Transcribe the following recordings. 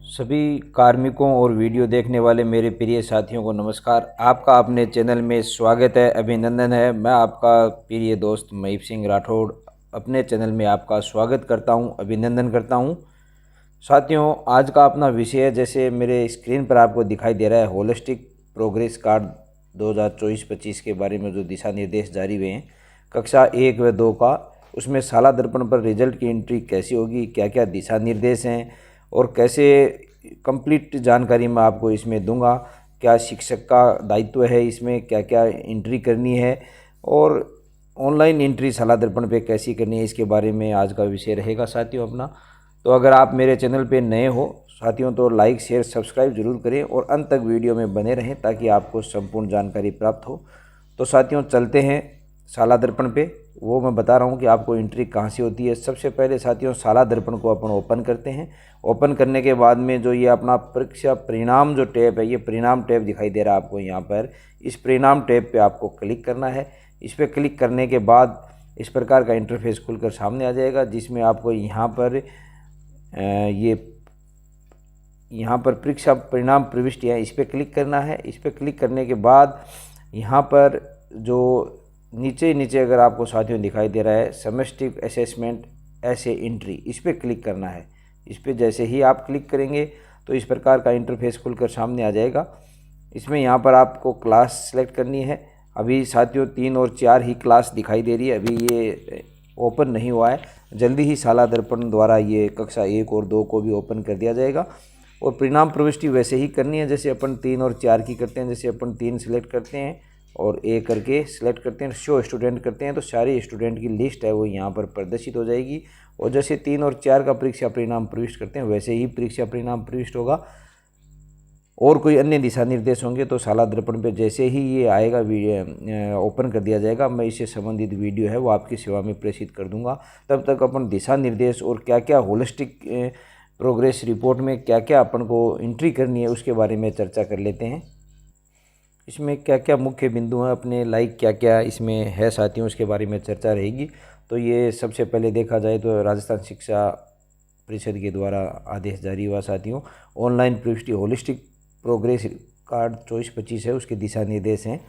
सभी कार्मिकों और वीडियो देखने वाले मेरे प्रिय साथियों को नमस्कार। आपका अपने चैनल में स्वागत है, अभिनंदन है। मैं आपका प्रिय दोस्त महीप सिंह राठौड़ अपने चैनल में आपका स्वागत करता हूं, अभिनंदन करता हूं। साथियों, आज का अपना विषय जैसे मेरे स्क्रीन पर आपको दिखाई दे रहा है, होलिस्टिक प्रोग्रेस कार्ड 2024-25 के बारे में जो दिशा निर्देश जारी हुए हैं कक्षा 1 व 2 का, उसमें साला दर्पण पर रिजल्ट की एंट्री कैसी होगी, क्या क्या दिशा निर्देश हैं और कैसे कंप्लीट जानकारी मैं आपको इसमें दूंगा। क्या शिक्षक का दायित्व है, इसमें क्या क्या एंट्री करनी है और ऑनलाइन एंट्री साला दर्पण पे कैसी करनी है, इसके बारे में आज का विषय रहेगा साथियों अपना। तो अगर आप मेरे चैनल पे नए हो साथियों तो लाइक शेयर सब्सक्राइब जरूर करें और अंत तक वीडियो में बने रहें ताकि आपको संपूर्ण जानकारी प्राप्त हो। तो साथियों चलते हैं साला दर्पण पे, वो मैं बता रहा हूँ कि आपको एंट्री कहाँ से होती है। सबसे पहले साथियों साला दर्पण को अपन ओपन करते हैं। ओपन करने के बाद में जो ये अपना परीक्षा परिणाम जो टैब है, ये परिणाम टैब दिखाई दे रहा है आपको यहाँ पर, इस परिणाम टैब पे आपको क्लिक करना है। इस पर क्लिक करने के बाद इस प्रकार का इंटरफेस खुलकर सामने आ जाएगा, जिसमें आपको यहाँ पर परीक्षा परिणाम प्रविष्टि है, इस पर क्लिक करना है। इस पर क्लिक करने के बाद यहाँ पर जो नीचे अगर आपको साथियों दिखाई दे रहा है सेमेस्टिक असेसमेंट ऐसे एंट्री, इस पर क्लिक करना है। इस पर जैसे ही आप क्लिक करेंगे तो इस प्रकार का इंटरफेस खुलकर सामने आ जाएगा। इसमें यहाँ पर आपको क्लास सेलेक्ट करनी है। अभी साथियों 3 और 4 ही क्लास दिखाई दे रही है, अभी ये ओपन नहीं हुआ है। जल्दी ही साला दर्पण द्वारा ये कक्षा 1 और 2 को भी ओपन कर दिया जाएगा। और परिणाम प्रविष्टि वैसे ही करनी है जैसे अपन 3 और 4 की करते हैं। जैसे अपन 3 सिलेक्ट करते हैं और ए करके सिलेक्ट करते हैं, शो स्टूडेंट करते हैं, तो सारे स्टूडेंट की लिस्ट है वो यहाँ पर प्रदर्शित हो जाएगी। और जैसे 3 और 4 का परीक्षा परिणाम प्रविष्ट करते हैं वैसे ही परीक्षा परिणाम प्रविष्ट होगा। और कोई अन्य दिशा निर्देश होंगे तो साला दर्पण पे जैसे ही ये आएगा ओपन कर दिया जाएगा। मैं इससे संबंधित वीडियो है वो आपकी सेवा में प्रेषित कर दूंगा। तब तक अपन दिशा निर्देश और क्या क्या होलिस्टिक प्रोग्रेस रिपोर्ट में क्या क्या अपन को एंट्री करनी है उसके बारे में चर्चा कर लेते हैं। इसमें क्या क्या मुख्य बिंदु हैं अपने लाइक क्या क्या इसमें है साथियों, उसके बारे में चर्चा रहेगी। तो ये सबसे पहले देखा जाए तो राजस्थान शिक्षा परिषद के द्वारा आदेश जारी हुआ साथियों, ऑनलाइन प्रविष्टि होलिस्टिक प्रोग्रेस कार्ड 24-25 है, उसके दिशा निर्देश हैं।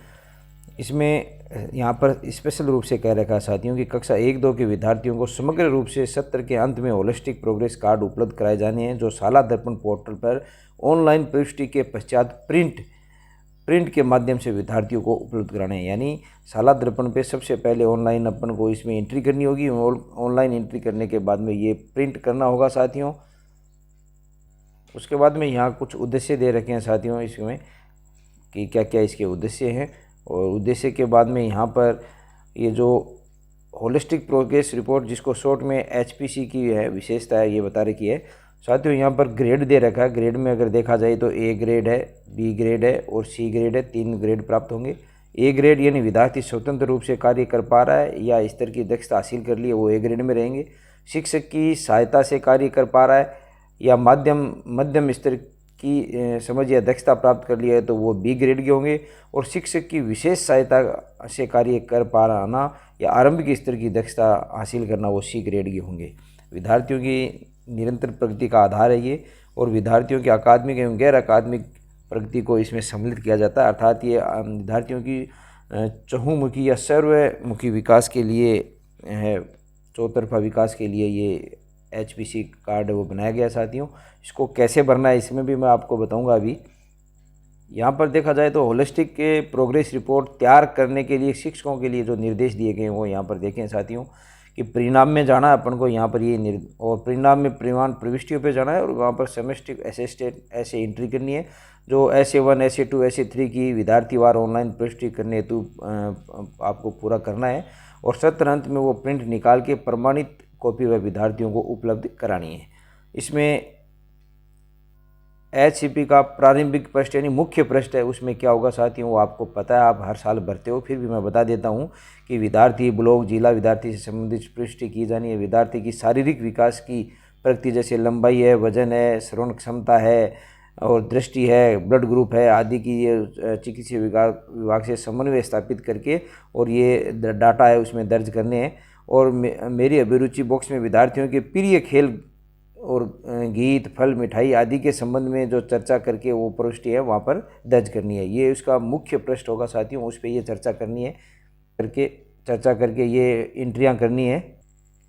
इसमें यहाँ पर स्पेशल रूप से कह रखा है साथियों कि कक्षा 1-2 के विद्यार्थियों को समग्र रूप से सत्र के अंत में होलिस्टिक प्रोग्रेस कार्ड उपलब्ध कराए जाने हैं, जो साला दर्पण पोर्टल पर ऑनलाइन प्रविष्टि के पश्चात प्रिंट के माध्यम से विद्यार्थियों को उपलब्ध कराने हैं। यानी साला दर्पण पे सबसे पहले ऑनलाइन अपन को इसमें एंट्री करनी होगी। ऑनलाइन एंट्री करने के बाद में ये प्रिंट करना होगा साथियों। उसके बाद में यहाँ कुछ उद्देश्य दे रखे हैं साथियों इसमें कि क्या क्या इसके उद्देश्य हैं। और उद्देश्य के बाद में यहाँ पर ये जो होलिस्टिक प्रोग्रेस रिपोर्ट जिसको शॉर्ट में HPC की है विशेषता है ये बता रखी है साथियों। यहाँ पर ग्रेड दे रखा है। ग्रेड में अगर देखा जाए तो A ग्रेड है, B ग्रेड है और C ग्रेड है, 3 ग्रेड प्राप्त होंगे। A ग्रेड यानी विद्यार्थी स्वतंत्र रूप से कार्य कर पा रहा है या स्तर की दक्षता हासिल कर ली है, वो A ग्रेड में रहेंगे। शिक्षक की सहायता से कार्य कर पा रहा है या मध्यम स्तर की समझ या दक्षता प्राप्त कर लिया है तो वो B ग्रेड के होंगे। और शिक्षक की विशेष सहायता से कार्य कर पा रहा या आरंभिक स्तर की दक्षता हासिल करना वो C ग्रेड के होंगे। विद्यार्थियों की निरंतर प्रगति का आधार है ये, और विद्यार्थियों की अकादमिक एवं गैर अकादमिक प्रगति को इसमें सम्मिलित किया जाता है। अर्थात ये विद्यार्थियों की चहुमुखी या सर्वमुखी विकास के लिए है, चौतरफा विकास के लिए ये HPC कार्ड वो बनाया गया साथियों। इसको कैसे भरना है इसमें भी मैं आपको बताऊंगा। अभी यहाँ पर देखा जाए तो होलिस्टिक के प्रोग्रेस रिपोर्ट तैयार करने के लिए शिक्षकों के लिए जो निर्देश दिए गए हैं वो यहाँ पर देखें साथियों कि परिणाम में जाना है अपन को, यहाँ पर ये और परिणाम में परिमाण प्रविष्टियों पे जाना है और वहाँ पर सेमेस्टिक असिस्टेंट ऐसे एंट्री करनी है। जो SA1 SA2 SA3 की विद्यार्थीवार ऑनलाइन प्रविष्टि करने हेतु आपको पूरा करना है और सत्र अंत में वो प्रिंट निकाल के प्रमाणित कॉपी व विद्यार्थियों को उपलब्ध करानी है। इसमें HCP का प्रारंभिक पृष्ठ यानी मुख्य पृष्ठ है, उसमें क्या होगा साथियों वो आपको पता है, आप हर साल भरते हो, फिर भी मैं बता देता हूँ कि विद्यार्थी ब्लॉक जिला विद्यार्थी से संबंधित पुष्टि की जानी है। विद्यार्थी की शारीरिक विकास की प्रगति जैसे लंबाई है, वजन है, श्रवण क्षमता है और दृष्टि है, ब्लड ग्रुप है आदि की ये चिकित्सा विभाग से समन्वय स्थापित करके और ये डाटा है उसमें दर्ज करने हैं। और मेरी अभिरुचि बॉक्स में विद्यार्थियों के प्रिय खेल और गीत, फल, मिठाई आदि के संबंध में जो चर्चा करके वो प्रविष्टि है वहाँ पर दर्ज करनी है। ये उसका मुख्य पृष्ठ होगा साथियों, उस पर ये चर्चा करनी है, चर्चा करके ये एंट्रियाँ करनी है।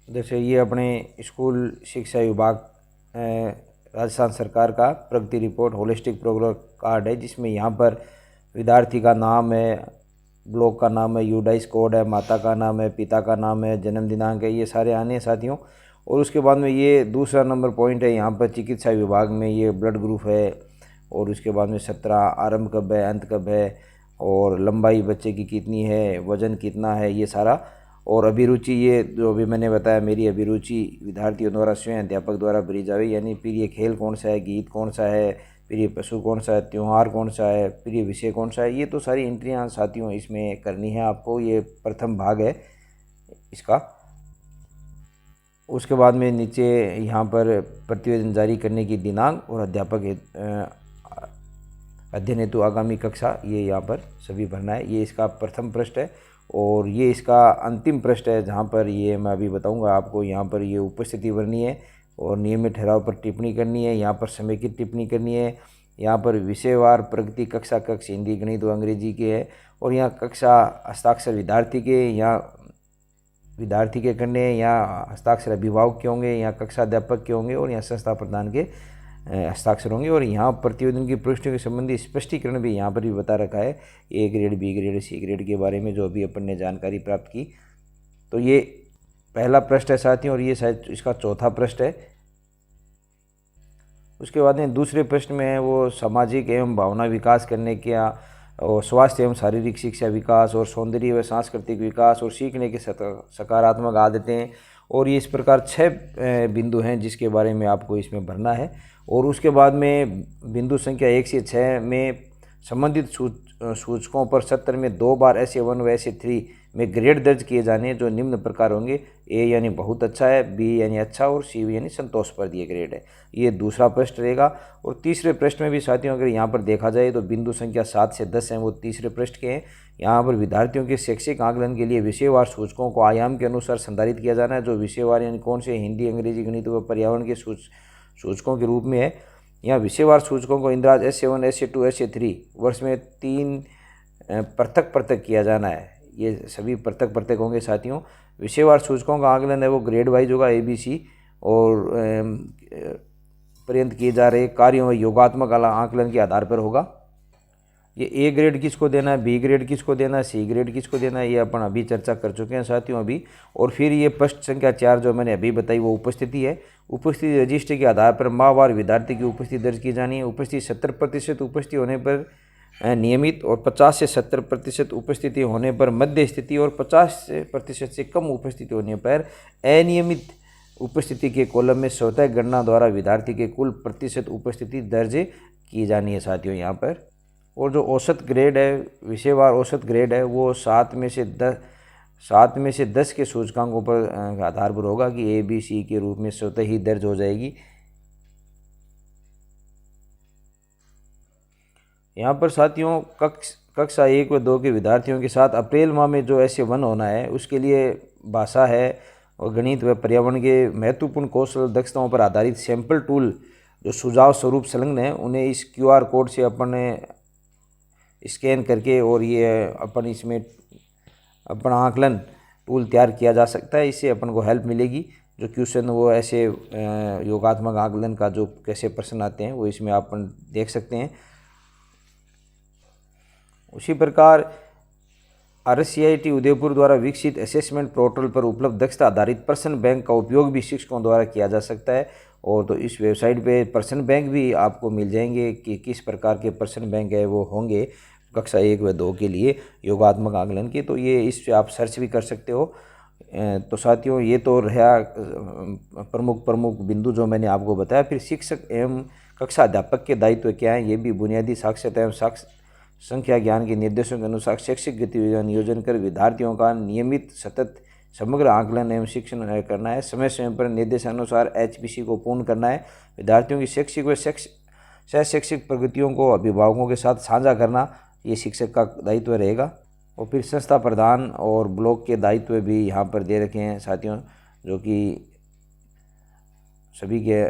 जैसे ये अपने स्कूल शिक्षा विभाग राजस्थान सरकार का प्रगति रिपोर्ट होलिस्टिक प्रोग्रेस कार्ड है, जिसमें यहाँ पर विद्यार्थी का नाम है, ब्लॉक का नाम है, यूडाइस कोड है, माता का नाम है, पिता का नाम है, जन्म दिनांक है, ये सारे आने हैं साथियों। और उसके बाद में ये दूसरा नंबर पॉइंट है, यहाँ पर चिकित्सा विभाग में ये ब्लड ग्रुप है, और उसके बाद में 17 आरंभ कब है, अंत कब है, और लंबाई बच्चे की कितनी है, वज़न कितना है, ये सारा। और अभिरुचि, ये जो अभी मैंने बताया मेरी अभिरुचि विद्यार्थियों द्वारा स्वयं अध्यापक द्वारा भरी जाए, यानी प्रिय खेल कौन सा है, गीत कौन सा है, प्रिय पशु कौन सा है, त्यौहार कौन सा है, प्रिय विषय कौन सा है, ये तो सारी एंट्रियाँ साथियों इसमें करनी है आपको। ये प्रथम भाग है इसका। उसके बाद में नीचे यहाँ पर प्रतिवेदन जारी करने की दिनांक और अध्यापक अध्ययन हेतु आगामी कक्षा, ये यहाँ पर सभी भरना है। ये इसका प्रथम पृष्ठ है। और ये इसका अंतिम पृष्ठ है, जहाँ पर ये मैं अभी बताऊँगा आपको। यहाँ पर ये उपस्थिति भरनी है और नियमित ठहराव पर टिप्पणी करनी है। यहाँ पर समेकित टिप्पणी करनी है। यहाँ पर विषयवार प्रगति कक्षा कक्ष हिंदी, गणित व अंग्रेजी के है। और यहाँ कक्षा हस्ताक्षर विद्यार्थी के, यहाँ विद्यार्थी के करने, यहाँ हस्ताक्षर अभिभावक के होंगे, यहाँ कक्षा अध्यापक के होंगे, और यहाँ संस्था प्रधान के हस्ताक्षर होंगे। और यहाँ प्रतिवेदन की पृष्ठों के संबंधी स्पष्टीकरण भी यहाँ पर भी बता रखा है, A grade, B grade, C grade के बारे में, जो अभी अपन ने जानकारी प्राप्त की। तो ये पहला पृष्ठ है साथियों, और ये शायद इसका चौथा पृष्ठ है। उसके बाद में दूसरे पृष्ठ में है वो सामाजिक एवं भावना विकास करने का, और स्वास्थ्य एवं शारीरिक शिक्षा विकास, और सौंदर्य व सांस्कृतिक विकास, और सीखने के सकारात्मक आदतें। और ये इस प्रकार 6 बिंदु हैं जिसके बारे में आपको इसमें भरना है। और उसके बाद में बिंदु संख्या 1 से 6 में संबंधित सूचकों पर सत्र में 2 बार ऐसे 1 व ऐसे 3 में ग्रेड दर्ज किए जाने, जो निम्न प्रकार होंगे। ए यानी बहुत अच्छा है, बी यानी अच्छा, और सी यानी संतोष पर दिए ग्रेड है। ये दूसरा पृष्ठ रहेगा। और तीसरे पृष्ठ में भी साथियों अगर यहाँ पर देखा जाए तो बिंदु संख्या 7 से 10 हैं, वो तीसरे पृष्ठ के हैं। यहाँ पर विद्यार्थियों के शैक्षिक आकलन के लिए विषयवार सूचकों को आयाम के अनुसार संधारित किया जाना है, जो विषयवार यानी कौन से हिंदी, अंग्रेजी, गणित व पर्यावरण के सूचकों के रूप में है। यहाँ विषयवार सूचकों को इंद्राज S1, S2, S3 वर्ष में 3 पृथक किया जाना है। ये सभी पृथक होंगे साथियों। विषयवार सूचकों का आकलन है वो ग्रेड वाइज होगा, ABC, और पर्यंत किए जा रहे कार्यों व योगात्मक आकलन के आधार पर होगा। ये ए ग्रेड किसको देना है, बी ग्रेड किसको देना है, सी ग्रेड किसको देना है, ये अपन अभी चर्चा कर चुके हैं साथियों अभी। और फिर ये पृष्ठ संख्या 4 जो मैंने अभी बताई वो उपस्थिति है। उपस्थिति रजिस्टर के आधार पर माहवार विद्यार्थी की उपस्थिति दर्ज की जानी है। उपस्थिति 70% उपस्थिति होने पर नियमित, और 50 से 70% उपस्थिति होने पर मध्य स्थिति, और 50% से कम उपस्थिति होने पर अनियमित उपस्थिति के कॉलम में स्वतः गणना द्वारा विद्यार्थी के कुल प्रतिशत उपस्थिति दर्ज की जानी है साथियों यहाँ पर। और जो औसत ग्रेड है, विषयवार औसत ग्रेड है, वो 7 में से 10 के सूचकांकों पर आधार पर होगा कि ABC के रूप में स्वतः ही दर्ज हो जाएगी। यहाँ पर साथियों कक्षा 1 व 2 के विद्यार्थियों के साथ अप्रैल माह में जो S1 होना है, उसके लिए भाषा है और गणित व पर्यावरण के महत्वपूर्ण कौशल दक्षताओं पर आधारित सैंपल टूल जो सुझाव स्वरूप संलग्न है, उन्हें इस QR कोड से अपन स्कैन करके, और ये अपन इसमें अपना आकलन टूल तैयार किया जा सकता है। इससे अपन को हेल्प मिलेगी। जो क्वेश्चन वो ऐसे योगात्मक आकलन का जो कैसे प्रश्न आते हैं वो इसमें अपन देख सकते हैं। उसी प्रकार RSCIT उदयपुर द्वारा विकसित असेसमेंट पोर्टल पर उपलब्ध दक्षता आधारित प्रश्न बैंक का उपयोग भी शिक्षकों द्वारा किया जा सकता है। और तो इस वेबसाइट पे प्रश्न बैंक भी आपको मिल जाएंगे कि किस प्रकार के प्रश्न बैंक है वो होंगे कक्षा 1 व 2 के लिए योगात्मक आकलन के। तो ये इस पे आप सर्च भी कर सकते हो। तो साथियों ये तो रहा प्रमुख बिंदु जो मैंने आपको बताया। फिर शिक्षक एवं कक्षा अध्यापक के दायित्व क्या हैं, ये भी बुनियादी साक्षरता एवं संख्या ज्ञान के निर्देशों के अनुसार शैक्षिक गतिविधियां नियोजन कर विद्यार्थियों का नियमित सतत समग्र आकलन एवं शिक्षण करना है। समय समय पर निर्देशानुसार HPC को पूर्ण करना है। विद्यार्थियों की शैक्षिक व शैक्षिक प्रगतियों को अभिभावकों के साथ साझा करना ये शिक्षक का दायित्व रहेगा। और फिर संस्था प्रधान और ब्लॉक के दायित्व भी यहाँ पर दे रखे हैं साथियों, जो कि सभी के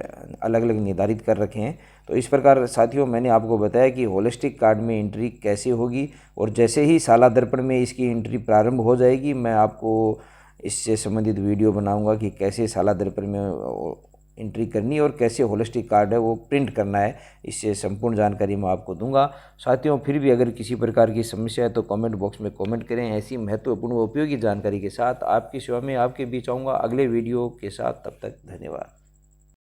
अलग अलग निर्धारित कर रखे हैं। तो इस प्रकार साथियों मैंने आपको बताया कि होलिस्टिक कार्ड में एंट्री कैसे होगी, और जैसे ही साला दर्पण में इसकी एंट्री प्रारंभ हो जाएगी मैं आपको इससे संबंधित वीडियो बनाऊंगा कि कैसे साला दर्पण में एंट्री करनी है और कैसे होलिस्टिक कार्ड है वो प्रिंट करना है। इससे संपूर्ण जानकारी मैं आपको दूंगा। साथियों फिर भी अगर किसी प्रकार की समस्या है तो कमेंट बॉक्स में कमेंट करें। ऐसी महत्वपूर्ण व उपयोगी जानकारी के साथ आपकी सेवा में आपके बीच आऊँगा अगले वीडियो के साथ। तब तक धन्यवाद।